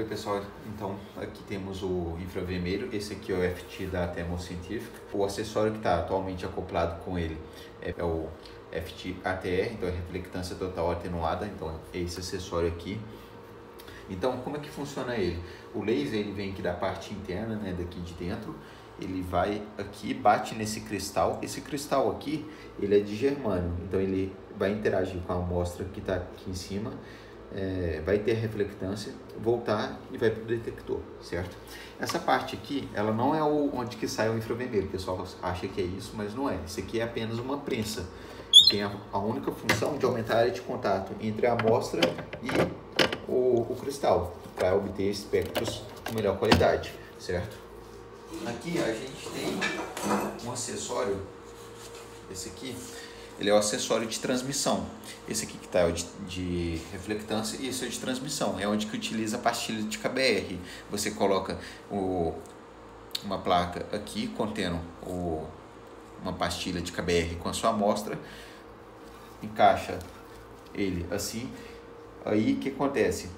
Oi pessoal, então aqui temos o infravermelho, esse aqui é o FT da Thermo Scientific. O acessório que está atualmente acoplado com ele é o FT ATR, então é reflectância total atenuada, então é esse acessório aqui. Então como é que funciona ele? O laser ele vem aqui da parte interna, né, daqui de dentro, ele vai aqui, bate nesse cristal. Esse cristal aqui, ele é de germânio, então ele vai interagir com a amostra que está aqui em cima. Vai ter reflectância, voltar e vai para o detector, certo? Essa parte aqui, ela não é onde que sai o infravermelho, o pessoal acha que é isso, mas não é. Isso aqui é apenas uma prensa, que tem a única função de aumentar a área de contato entre a amostra e o cristal, para obter espectros com melhor qualidade, certo? Aqui a gente tem um acessório, esse aqui, ele é o acessório de transmissão. Esse aqui que está é o de reflectância e esse é o de transmissão. É onde que utiliza a pastilha de KBR. Você coloca uma placa aqui contendo uma pastilha de KBR com a sua amostra, encaixa ele assim. Aí o que acontece?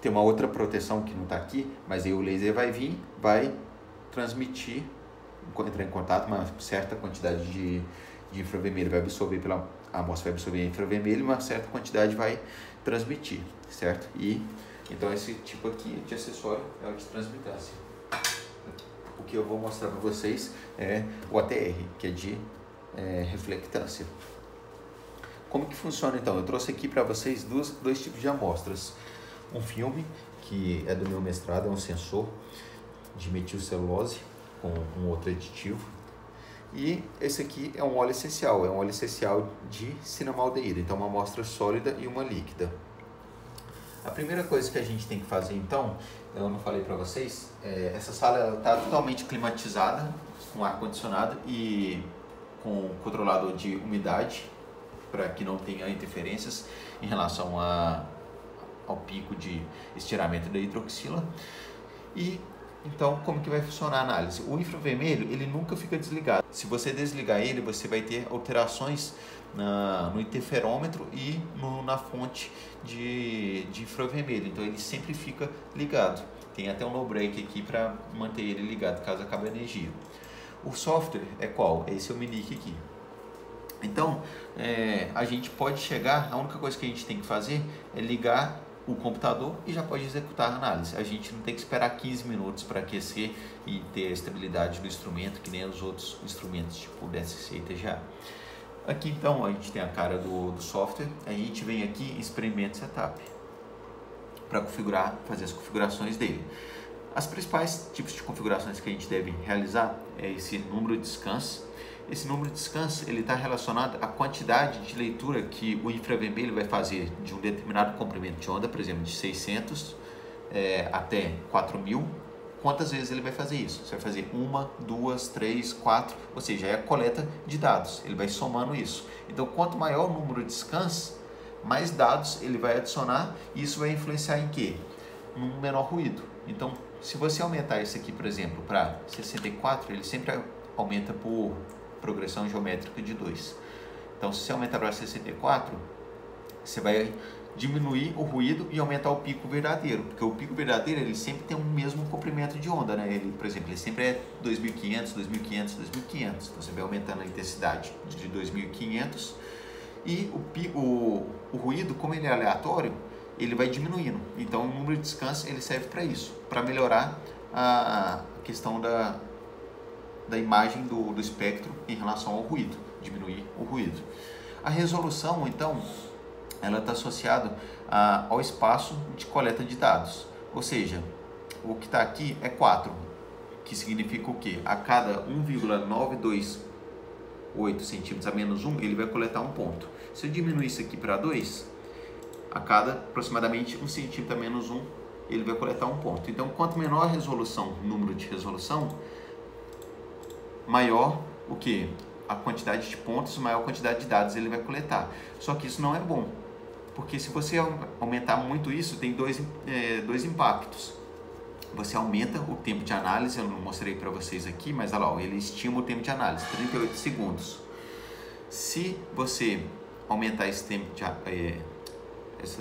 Tem uma outra proteção que não está aqui, mas aí o laser vai vir, vai transmitir, entrar em contato uma certa quantidade de infravermelho, vai absorver a amostra vai absorver infravermelho e uma certa quantidade vai transmitir, certo? E então esse tipo aqui de acessório é o de transmitância. O que eu vou mostrar para vocês é o ATR, que é de reflectância. Como que funciona então? Eu trouxe aqui para vocês dois tipos de amostras. Um filme, que é do meu mestrado, é um sensor de metilcelulose com um outro aditivo. E esse aqui é um óleo essencial de cinnamaldeído, então uma amostra sólida e uma líquida. A primeira coisa que a gente tem que fazer então, eu não falei para vocês, essa sala está totalmente climatizada, com ar condicionado e com controlador de umidade, para que não tenha interferências em relação ao pico de estiramento da hidroxila. E então, como que vai funcionar a análise? O infravermelho, ele nunca fica desligado. Se você desligar ele, você vai ter alterações no interferômetro e na fonte de infravermelho. Então, ele sempre fica ligado. Tem até um no break aqui para manter ele ligado, caso acabe a energia. O software é qual? Esse é o Minic aqui. Então, a gente pode chegar, a única coisa que a gente tem que fazer é ligar o computador e já pode executar a análise. A gente não tem que esperar 15 minutos para aquecer e ter a estabilidade do instrumento, que nem os outros instrumentos, tipo DSC e TGA. Aqui então a gente tem a cara do software, a gente vem aqui em Experiment Setup para configurar, fazer as configurações dele. As principais tipos de configurações que a gente deve realizar é esse número de scans. Esse número de scans está relacionado à quantidade de leitura que o infravermelho vai fazer de um determinado comprimento de onda, por exemplo, de 600 até 4000. Quantas vezes ele vai fazer isso? Você vai fazer 1, 2, 3, 4, ou seja, é a coleta de dados. Ele vai somando isso. Então, quanto maior o número de scans, mais dados ele vai adicionar e isso vai influenciar em quê? Num menor ruído. Então, se você aumentar esse aqui, por exemplo, para 64, ele sempre aumenta por progressão geométrica de 2. Então, se você aumentar para 64, você vai diminuir o ruído e aumentar o pico verdadeiro, porque o pico verdadeiro ele sempre tem o mesmo comprimento de onda, né? Ele, por exemplo, ele sempre é 2500, 2500, 2500. Então, você vai aumentando a intensidade de 2500 e o ruído, como ele é aleatório, ele vai diminuindo. Então, o número de scans ele serve para isso, para melhorar a questão da imagem do espectro em relação ao ruído, diminuir o ruído. A resolução, então, ela está associada ao espaço de coleta de dados, ou seja, o que está aqui é 4, que significa o quê? A cada 1,928 centímetros a menos 1, ele vai coletar um ponto. Se eu diminuir isso aqui para 2, a cada aproximadamente 1 centímetro a menos 1, ele vai coletar um ponto. Então, quanto menor a resolução, número de resolução, maior o que? A quantidade de pontos, maior a quantidade de dados ele vai coletar. Só que isso não é bom, porque se você aumentar muito isso, tem dois impactos. Você aumenta o tempo de análise, eu não mostrei para vocês aqui, mas olha lá, ele estima o tempo de análise, 38 segundos. Se você aumentar esse tempo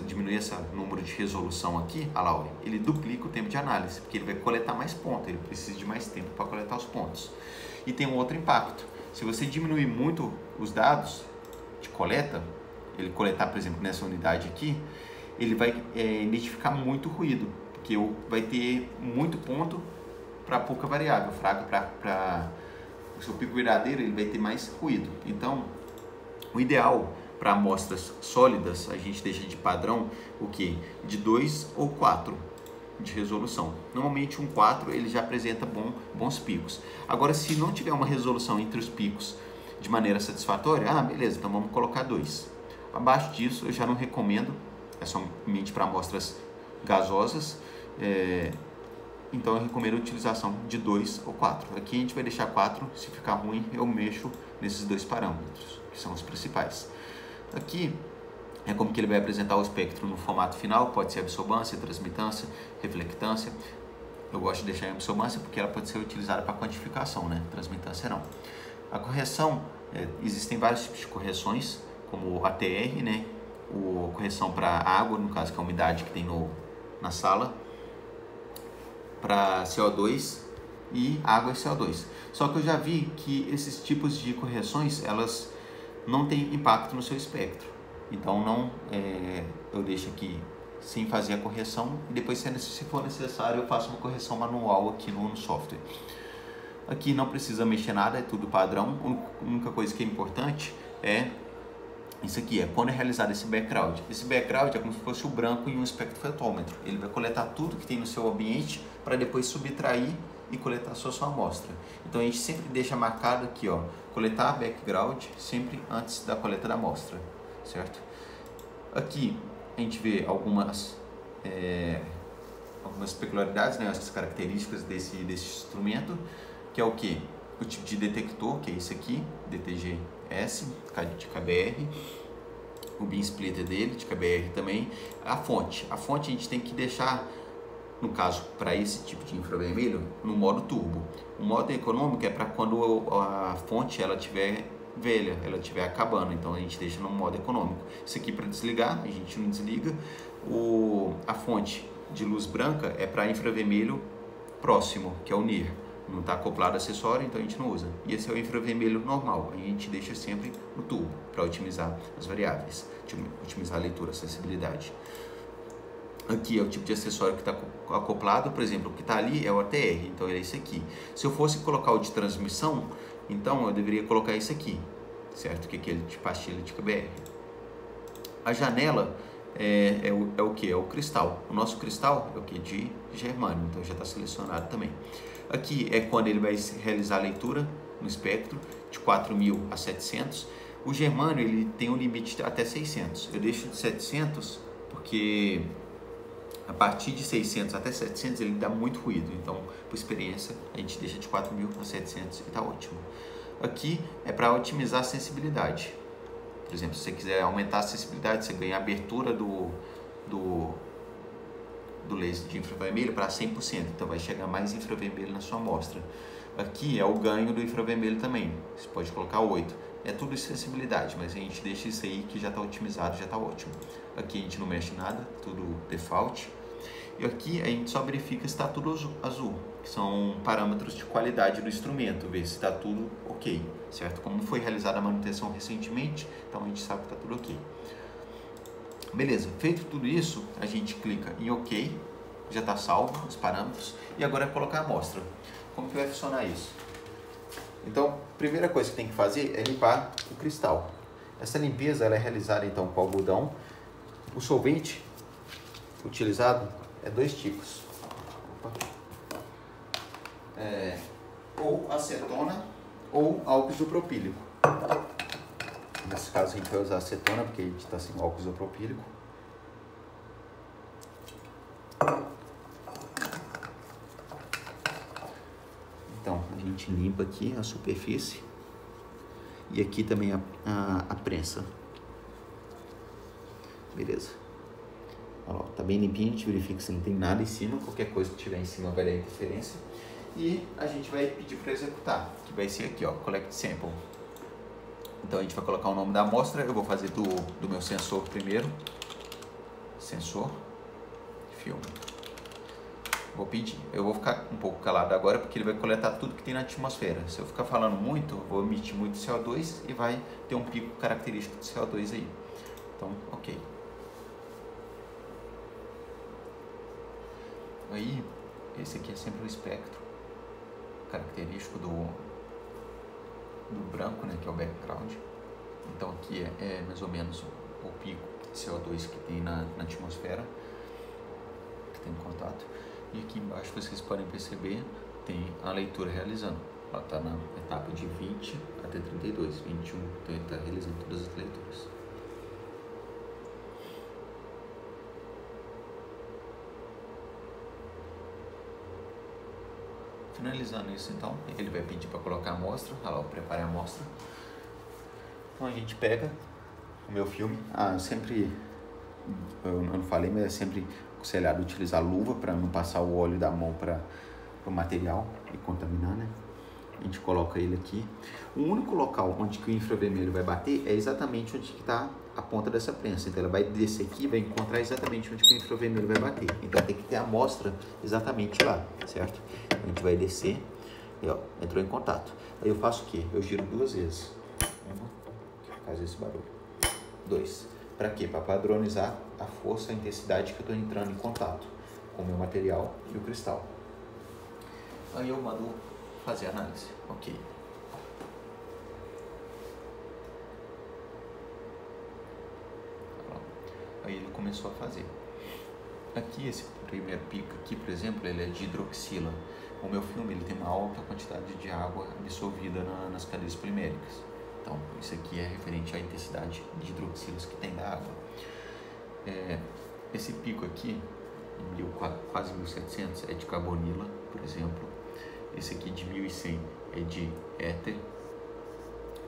diminuir esse número de resolução aqui, olha lá, ele duplica o tempo de análise, porque ele vai coletar mais pontos, ele precisa de mais tempo para coletar os pontos. E tem um outro impacto, se você diminuir muito os dados de coleta, ele coletar, por exemplo, nessa unidade aqui, ele vai identificar muito ruído, porque vai ter muito ponto para pouca variável, fraco para o seu pico verdadeiro, ele vai ter mais ruído. Então, o ideal para amostras sólidas, a gente deixa de padrão o que? De 2 ou 4 de resolução. Normalmente um 4 ele já apresenta bons picos. Agora, se não tiver uma resolução entre os picos de maneira satisfatória, beleza, então vamos colocar 2. Abaixo disso eu já não recomendo, é somente para amostras gasosas, então eu recomendo a utilização de 2 ou 4. Aqui a gente vai deixar 4, se ficar ruim eu mexo nesses dois parâmetros, que são os principais. Aqui é como que ele vai apresentar o espectro no formato final, pode ser absorbância, transmitância, reflectância. Eu gosto de deixar em absorbância porque ela pode ser utilizada para quantificação, né? Transmitância não. A correção, existem vários tipos de correções, como ATR, né? A correção para água, no caso que é a umidade que tem na sala, para CO2 e água e CO2. Só que eu já vi que esses tipos de correções, elas não têm impacto no seu espectro. Então eu deixo aqui sem fazer a correção e depois, se for necessário, eu faço uma correção manual aqui no software. Aqui não precisa mexer nada, é tudo padrão. A única coisa que é importante é isso aqui, quando é realizado esse background. Esse background é como se fosse o branco em um espectrofotômetro. Ele vai coletar tudo que tem no seu ambiente para depois subtrair e coletar a sua amostra. Então a gente sempre deixa marcado aqui, coletar background sempre antes da coleta da amostra, certo? Aqui a gente vê algumas peculiaridades, né, essas características desse instrumento, que é o que? O tipo de detector, que é esse aqui, DTG-S, de KBR, o beam splitter dele, de KBR também. A fonte a gente tem que deixar, no caso, para esse tipo de infravermelho, no modo turbo. O modo econômico é para quando a fonte ela estiver velha, ela estiver acabando, então a gente deixa no modo econômico. Isso aqui para desligar, a gente não desliga. A fonte de luz branca é para infravermelho próximo, que é o NIR. Não está acoplado acessório, então a gente não usa. E esse é o infravermelho normal, a gente deixa sempre no turbo para otimizar as variáveis, otimizar a leitura, a sensibilidade. Aqui é o tipo de acessório que está acoplado, por exemplo, o que está ali é o ATR, então é esse aqui. Se eu fosse colocar o de transmissão, então eu deveria colocar esse aqui, certo? Que é aquele de pastilha de KBR. A janela é o que? É o cristal. O nosso cristal é o que? De germânio, então já está selecionado também. Aqui é quando ele vai realizar a leitura no espectro de 4.000 a 700. O germânio ele tem um limite até 600. Eu deixo de 700 porque a partir de 600 até 700 ele dá muito ruído. Então, por experiência, a gente deixa de 4.000 a 700 e está ótimo. Aqui é para otimizar a sensibilidade. Por exemplo, se você quiser aumentar a sensibilidade, você ganha a abertura do laser de infravermelho para 100%, então vai chegar mais infravermelho na sua amostra. Aqui é o ganho do infravermelho também, você pode colocar 8. É tudo sensibilidade, mas a gente deixa isso aí que já está otimizado, já está ótimo. Aqui a gente não mexe nada, tudo default. E aqui a gente só verifica se está tudo azul, que são parâmetros de qualidade do instrumento, ver se está tudo ok, certo? Como foi realizada a manutenção recentemente, então a gente sabe que está tudo ok. Beleza, feito tudo isso, a gente clica em OK, já está salvo os parâmetros, e agora é colocar a amostra. Como que vai funcionar isso? Então, a primeira coisa que tem que fazer é limpar o cristal. Essa limpeza ela é realizada então com algodão. O solvente utilizado é 2 tipos. Ou acetona ou álcool isopropílico. Nesse caso a gente vai usar acetona porque a gente está sem álcool isopropílico. Então a gente limpa aqui a superfície e aqui também a prensa. Beleza. Ó, tá bem limpinho, a gente verifica se não tem nada em cima, qualquer coisa que tiver em cima vai dar interferência. E a gente vai pedir para executar, que vai ser aqui, ó, Collect Sample. Então a gente vai colocar o nome da amostra, eu vou fazer do meu sensor primeiro. sensor, filme. Vou pedir. Eu vou ficar um pouco calado agora porque ele vai coletar tudo que tem na atmosfera. Se eu ficar falando muito, eu vou emitir muito CO2 e vai ter um pico característico de CO2 aí. Então, ok. Aí, esse aqui é sempre o espectro característico do branco, né, que é o background. Então aqui é mais ou menos o pico de CO2 que tem na atmosfera, que tem contato. E aqui embaixo vocês podem perceber, tem a leitura realizando. Ela está na etapa de 20 até 32, 21, então ele está realizando todas as leituras. Finalizando isso, então, ele vai pedir para colocar a amostra. Olha lá, eu preparei a amostra. Então a gente pega o meu filme. Eu não falei, mas é sempre aconselhado utilizar luva para não passar o óleo da mão para o material e contaminar, né? A gente coloca ele aqui. O único local onde que o infravermelho vai bater é exatamente onde que está a ponta dessa prensa. Então ela vai descer aqui e vai encontrar exatamente onde que o infravermelho vai bater. Então tem que ter a amostra exatamente lá, certo? A gente vai descer e ó, entrou em contato. Aí eu faço o quê? Eu giro 2 vezes. Faz esse barulho. 2. Para quê? Para padronizar a força, a intensidade que eu estou entrando em contato com o meu material e o cristal. Aí eu mando fazer a análise. Ok. Aí ele começou a fazer. Aqui, esse primeiro pico aqui, por exemplo, ele é de hidroxila. O meu filme ele tem uma alta quantidade de água absorvida nas cadeias poliméricas. Então, isso aqui é referente à intensidade de hidroxilas que tem da água. Esse pico aqui, quase 1700, é de carbonila, por exemplo. Esse aqui de 1100 é de éter,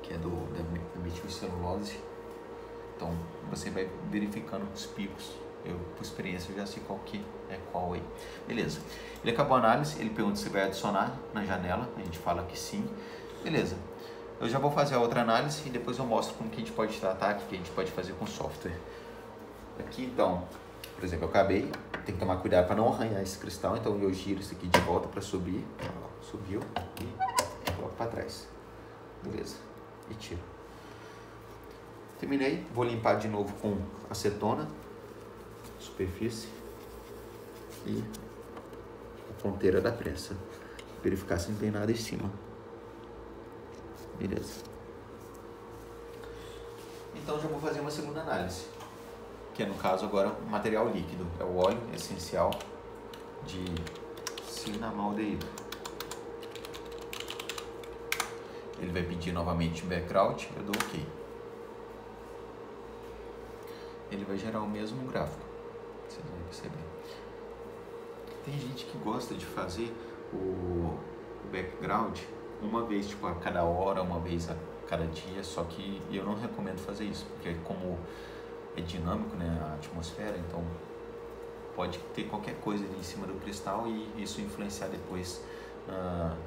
que é da metilcelulose. Então, você vai verificando os picos. Eu, por experiência, já sei qual aí. Beleza. Ele acabou a análise, ele pergunta se vai adicionar na janela. A gente fala que sim. Beleza. Eu já vou fazer a outra análise e depois eu mostro como que a gente pode tratar, o que a gente pode fazer com o software. Aqui, então, por exemplo, eu acabei. Tem que tomar cuidado para não arranhar esse cristal. Então, eu giro isso aqui de volta para subir. Subiu e coloco para trás. Beleza. E tiro. Terminei. Vou limpar de novo com acetona, superfície e a ponteira da prensa. Verificar se não tem nada em cima. Beleza. Então já vou fazer uma segunda análise, que é no caso agora o material líquido. É o óleo essencial de cinamaldeído. Ele vai pedir novamente background, eu dou OK. Ele vai gerar o mesmo gráfico, vocês vão perceber. Tem gente que gosta de fazer o background uma vez, tipo, a cada hora, uma vez a cada dia, só que eu não recomendo fazer isso, porque como é dinâmico, né, a atmosfera, então pode ter qualquer coisa ali em cima do cristal e isso influenciar depois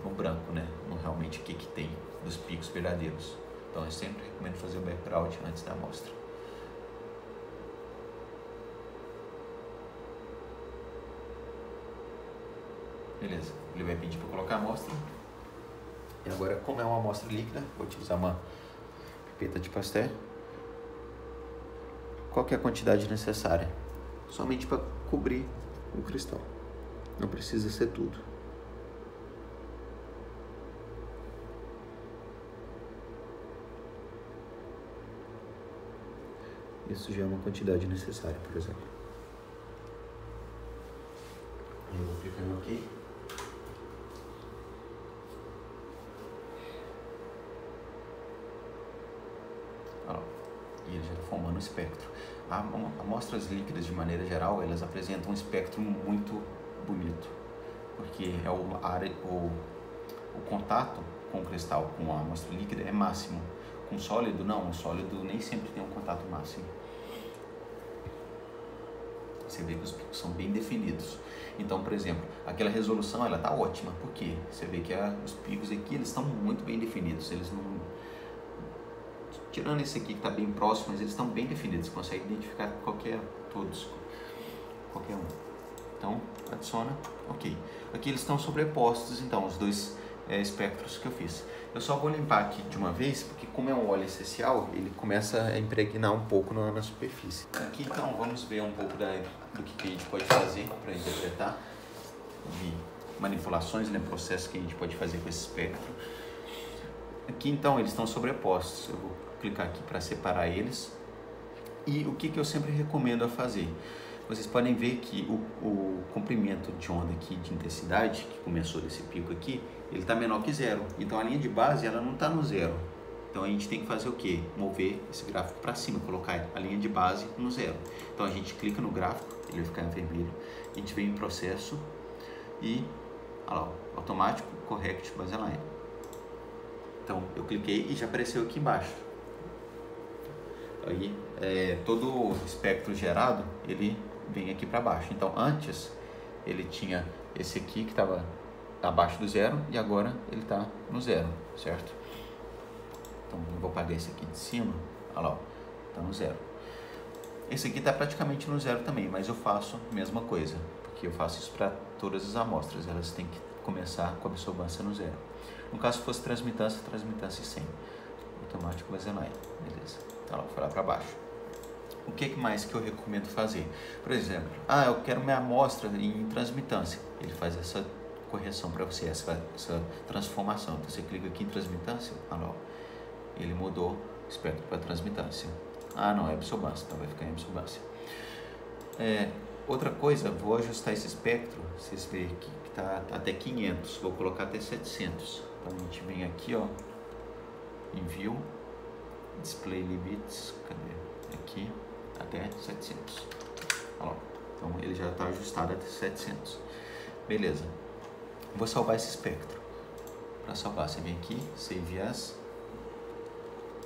no branco, né, no realmente o que tem dos picos verdadeiros. Então eu sempre recomendo fazer o background antes da amostra. Beleza, ele vai pedir para colocar a amostra. E agora, como é uma amostra líquida, vou utilizar uma pipeta de pastel. Qual que é a quantidade necessária? Somente para cobrir o cristal. Não precisa ser tudo. Isso já é uma quantidade necessária, por exemplo. Eu vou clicar em OK. E ele já está formando o espectro. Amostras líquidas, de maneira geral, elas apresentam um espectro muito bonito, porque o contato com o cristal, com a amostra líquida, é máximo. Com sólido, não. O sólido nem sempre tem um contato máximo. Você vê que os picos são bem definidos. Então, por exemplo, aquela resolução, ela está ótima. Por quê? Você vê que os picos aqui, eles estão muito bem definidos. Eles não... Tirando esse aqui que está bem próximo, mas eles estão bem definidos. Você consegue identificar todos qualquer um. Então, adiciona, ok. Aqui eles estão sobrepostos, então, os dois espectros que eu fiz. Eu só vou limpar aqui de uma vez, porque como é um óleo essencial, ele começa a impregnar um pouco na superfície. Aqui, então, vamos ver um pouco do que a gente pode fazer para interpretar, de manipulações, né, processos que a gente pode fazer com esse espectro. Aqui, então, eles estão sobrepostos. Eu vou clicar aqui para separar eles. E o que eu sempre recomendo a fazer? Vocês podem ver que o comprimento de onda aqui de intensidade, que começou desse pico aqui, ele está menor que zero. Então a linha de base ela não está no zero. Então a gente tem que fazer o que? Mover esse gráfico para cima, colocar a linha de base no zero. Então a gente clica no gráfico, ele vai ficar em vermelho. A gente vem em processo e, olha lá, automático, correct, baseline. Então eu cliquei e já apareceu aqui embaixo. Aí todo o espectro gerado ele vem aqui para baixo. Então antes ele tinha esse aqui que estava abaixo do zero e agora ele está no zero, certo? Então eu vou apagar esse aqui de cima, olha lá, está no zero. Esse aqui está praticamente no zero também, mas eu faço a mesma coisa, porque eu faço isso para todas as amostras, elas têm que começar com a absorbância no zero. No caso se fosse transmitância 100, automático baseline, beleza. Então ela foi lá para baixo. O que mais que eu recomendo fazer? Por exemplo, eu quero minha amostra em transmitância. Ele faz essa correção para você, essa transformação. Então você clica aqui em transmitância, ele mudou o espectro para transmitância. Não, é absorbância, então vai ficar em absorbância. Outra coisa, vou ajustar esse espectro, vocês veem aqui que está até 500, vou colocar até 700. Então a gente vem aqui, ó, em View, Display Limits, cadê? Aqui, até 700. Olha lá. Então ele já está ajustado até 700. Beleza. Vou salvar esse espectro. Para salvar, você vem aqui, Save As,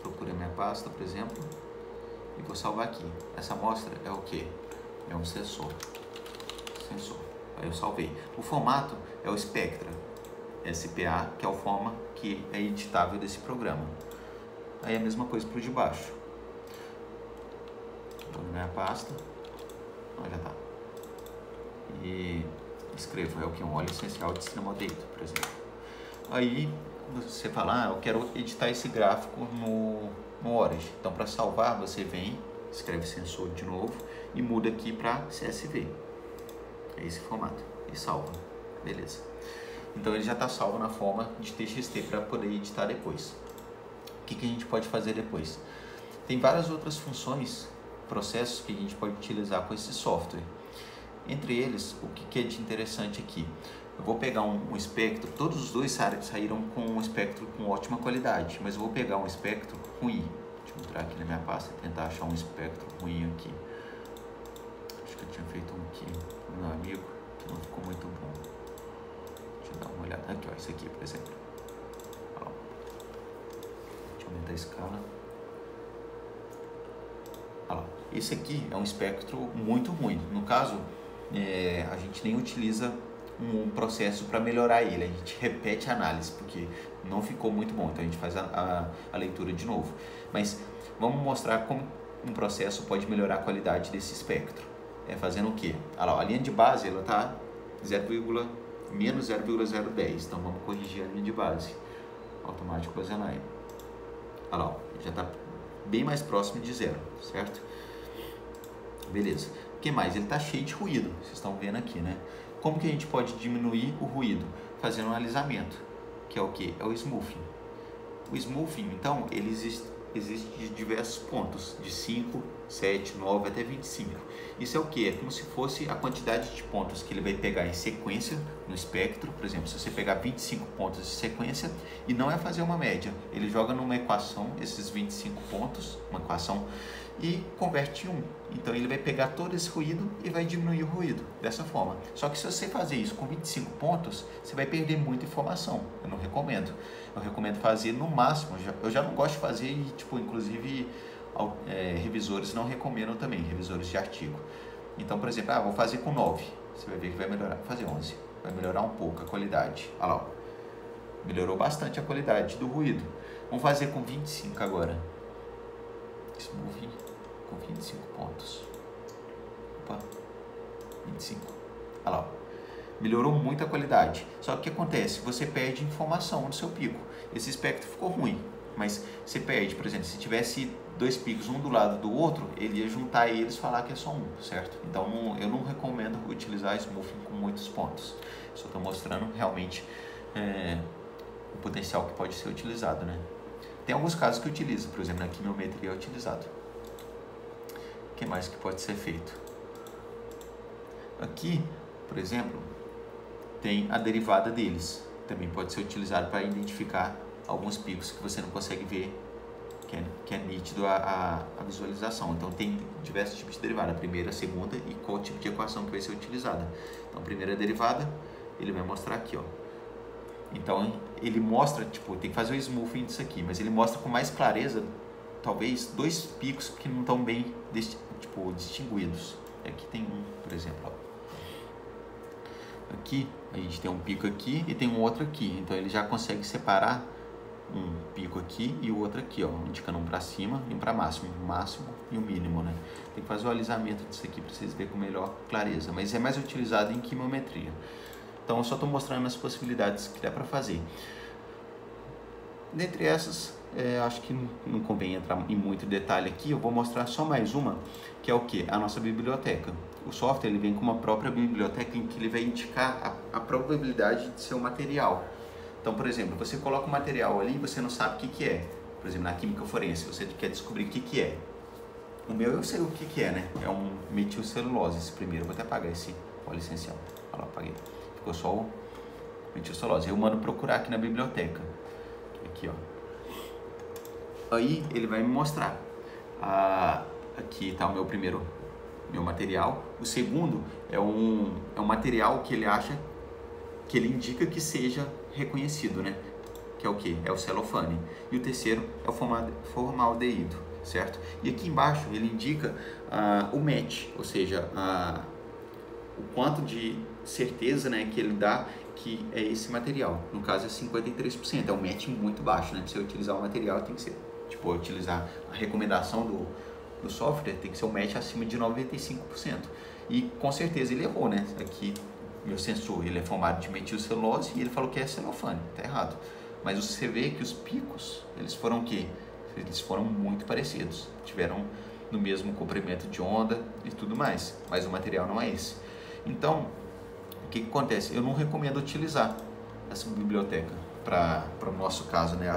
procura minha pasta, por exemplo, e vou salvar aqui. Essa amostra é o que? É um sensor. Aí eu salvei. O formato é o Spectra SPA, que é o forma que é editável desse programa. Aí a mesma coisa para o de baixo. Vou na minha pasta. Já está. E escrevo, um óleo essencial de Cinema Data, por exemplo. Aí você fala, eu quero editar esse gráfico no Origin. Então para salvar, você vem, escreve sensor de novo e muda aqui para CSV. É esse formato. E salva. Beleza. Então ele já está salvo na forma de TXT para poder editar depois. O que a gente pode fazer depois? Tem várias outras funções, processos que a gente pode utilizar com esse software. Entre eles, o que é de interessante aqui? Eu vou pegar um espectro, todos os dois saíram com um espectro com ótima qualidade, mas eu vou pegar um espectro ruim. Deixa eu entrar aqui na minha pasta e tentar achar um espectro ruim aqui. Acho que eu tinha feito um aqui com meu amigo, que não ficou muito bom. Deixa eu dar uma olhada. Aqui, ó, esse aqui, por exemplo. Aumentar a escala. Esse aqui é um espectro muito ruim. No caso, a gente nem utiliza um processo para melhorar ele. A gente repete a análise, porque não ficou muito bom. Então a gente faz a leitura de novo. Mas vamos mostrar como um processo pode melhorar a qualidade desse espectro. Fazendo o quê? A linha de base está menos 0,010. Então vamos corrigir a linha de base. Automático baseline. Já está bem mais próximo de zero, certo? Beleza. O que mais? Ele está cheio de ruído, vocês estão vendo aqui, né? Como que a gente pode diminuir o ruído? Fazendo um alisamento, que é o que? É o smoothing. O smoothing, então, ele existe de diversos pontos, de 5, 7, 9 até 25. Isso é o que? É como se fosse a quantidade de pontos que ele vai pegar em sequência no espectro. Por exemplo, se você pegar 25 pontos de sequência e não é fazer uma média, ele joga numa equação esses 25 pontos, uma equação, e converte em 1. Então ele vai pegar todo esse ruído e vai diminuir o ruído dessa forma. Só que se você fazer isso com 25 pontos, você vai perder muita informação. Eu não recomendo. Eu recomendo fazer no máximo. Eu já não gosto de fazer e, inclusive, revisores não recomendam também, revisores de artigo. Então, por exemplo, vou fazer com 9. Você vai ver que vai melhorar. Vou fazer 11. Vai melhorar um pouco a qualidade. Olha lá. Melhorou bastante a qualidade do ruído. Vamos fazer com 25 agora. Smoothing com 25 pontos. Opa. 25. Olha lá, ó. Melhorou muito a qualidade. Só que o que acontece? Você perde informação no seu pico. Esse espectro ficou ruim, mas você perde, por exemplo, se tivesse dois picos um do lado do outro, ele ia juntar eles e falar que é só um, certo? Então eu não recomendo utilizar smoothing com muitos pontos. Só estou mostrando realmente o potencial que pode ser utilizado, né? Tem alguns casos que eu utilizo, por exemplo, na quimiometria é utilizado. O que mais que pode ser feito? Aqui, por exemplo, tem a derivada deles. Também pode ser utilizado para identificar alguns picos que você não consegue ver, que é nítido a visualização. Então tem diversos tipos de derivada, a primeira, a segunda e qual tipo de equação que vai ser utilizada. Então a primeira derivada, ele vai mostrar aqui, ó. Então ele mostra, tipo, tem que fazer o smoothing disso aqui, mas ele mostra com mais clareza, talvez, dois picos que não estão bem distinguidos. Aqui tem um, por exemplo, ó. Aqui a gente tem um pico aqui e tem um outro aqui, então ele já consegue separar um pico aqui e o outro aqui, ó, indicando um para cima e um para máximo, o máximo e o mínimo, né? Tem que fazer o alisamento disso aqui para vocês verem com melhor clareza, mas é mais utilizado em quimiometria. Então eu só estou mostrando as possibilidades que dá para fazer. Dentre essas, acho que não convém entrar em muito detalhe aqui, eu vou mostrar só mais uma, que é o que? A nossa biblioteca. O software ele vem com uma própria biblioteca em que ele vai indicar a probabilidade de ser um material. Então, por exemplo, você coloca um material ali e você não sabe o que é. Por exemplo, na química forense, você quer descobrir o que é. O meu eu sei o que é, né? É um metilcelulose esse primeiro. Vou até apagar esse óleo essencial. Olha lá, apaguei. Ficou só o metilcelulose. Eu mando procurar aqui na biblioteca. Aqui, ó. Aí ele vai me mostrar. Aqui está o meu material. O segundo é um material que ele acha, que ele indica que seja reconhecido, né? Que é o que? É o celofane. E o terceiro é o formaldeído, certo? E aqui embaixo ele indica o match, ou seja, o quanto de certeza, né, que ele dá que é esse material. No caso é 53%, é um match muito baixo, né? Para você utilizar o material tem que ser, tipo, utilizar a recomendação do software, tem que ser um match acima de 95%. E com certeza ele errou, né? Aqui meu sensor, ele é formado de metilcelulose e ele falou que é celofane, tá errado. Mas você vê que os picos, eles foram o quê? Eles foram muito parecidos, tiveram no mesmo comprimento de onda e tudo mais, mas o material não é esse. Então, o que acontece? Eu não recomendo utilizar essa biblioteca para o nosso caso, né?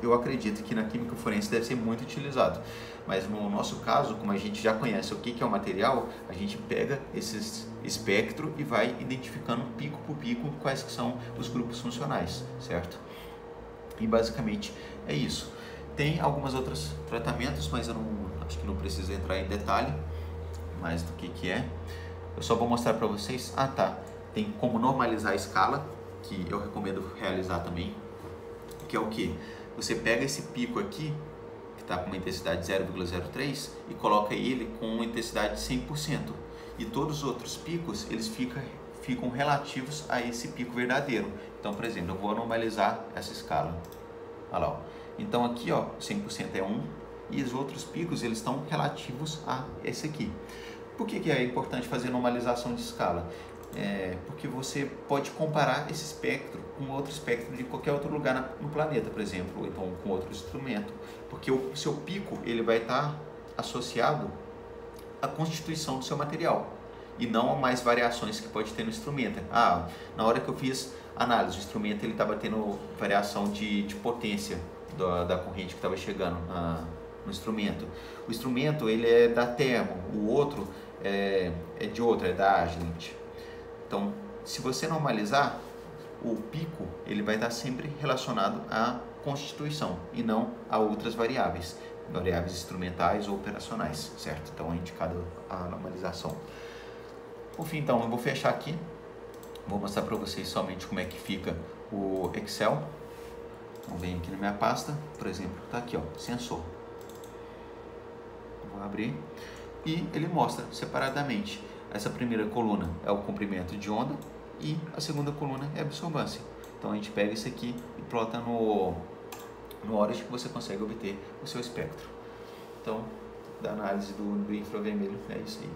Eu acredito que na química forense deve ser muito utilizado, mas no nosso caso, como a gente já conhece o que é o material, a gente pega esse espectro e vai identificando pico por pico quais que são os grupos funcionais, certo? E basicamente é isso. Tem alguns outros tratamentos, mas eu acho que não preciso entrar em detalhe mais do que é. Eu só vou mostrar para vocês. Tem como normalizar a escala, que eu recomendo realizar também, que é o que? Você pega esse pico aqui, que está com uma intensidade 0,03, e coloca ele com uma intensidade de 100%. E todos os outros picos, eles ficam relativos a esse pico verdadeiro. Então, por exemplo, eu vou normalizar essa escala. Olha lá, ó. Então aqui, ó, 100% é 1, e os outros picos, eles estão relativos a esse aqui. Por que é importante fazer normalização de escala? Porque você pode comparar esse espectro com outro espectro de qualquer outro lugar no planeta, por exemplo, ou então com outro instrumento, porque o seu pico ele vai estar associado à constituição do seu material e não a mais variações que pode ter no instrumento. Na hora que eu fiz análise, o instrumento ele estava tendo variação de potência da corrente que estava chegando no instrumento. O instrumento ele é da Thermo, o outro é de outra, é da Agilent. Então, se você normalizar, o pico ele vai estar sempre relacionado à constituição e não a outras variáveis instrumentais ou operacionais, certo? Então, é indicado a normalização. Por fim, então, eu vou fechar aqui. Vou mostrar para vocês somente como é que fica o Excel. Então, venho aqui na minha pasta, por exemplo, está aqui, ó, sensor. Vou abrir e ele mostra separadamente. Essa primeira coluna é o comprimento de onda e a segunda coluna é a absorvância. Então a gente pega isso aqui e plota no Orange que você consegue obter o seu espectro. Então, da análise do infravermelho é isso aí.